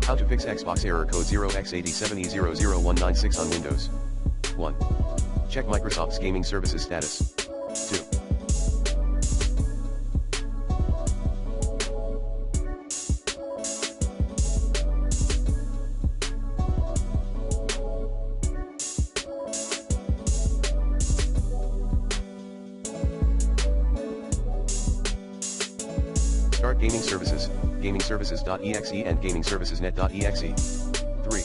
How to fix Xbox error code 0x87e00196 on Windows. 1. Check Microsoft's gaming services status. 2. Start gaming services, gamingservices.exe and gamingservicesnet.exe. 3.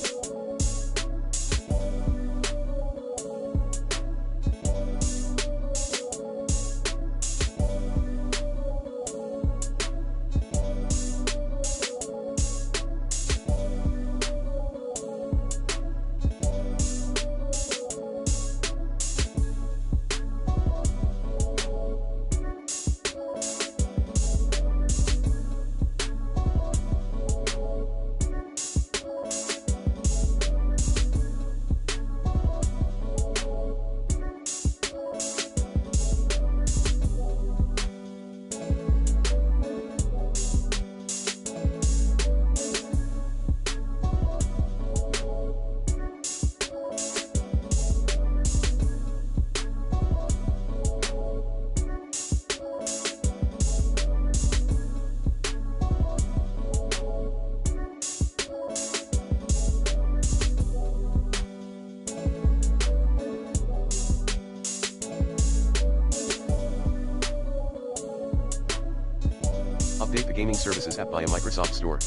Update the Gaming Services app via Microsoft Store.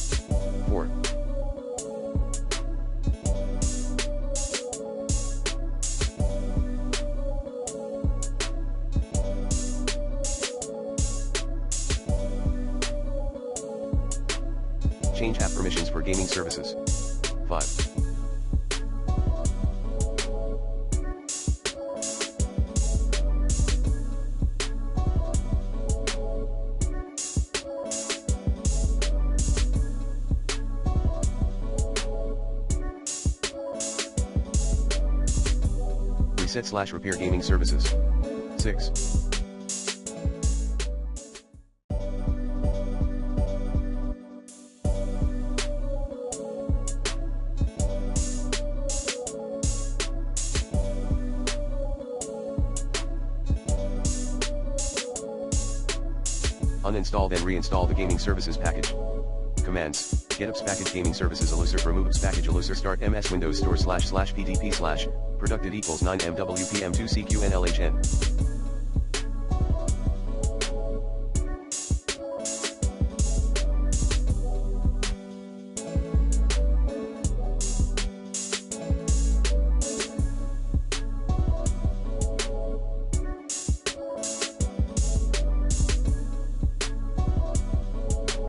4. Change app permissions for gaming services. 5. Reset/repair gaming services. 6. Uninstall then reinstall the gaming services package. Commands: get apps package gaming services elusive, remove apps package elusive, start ms windows store //pdp / producted equals 9 mwpm2 cqnlhn.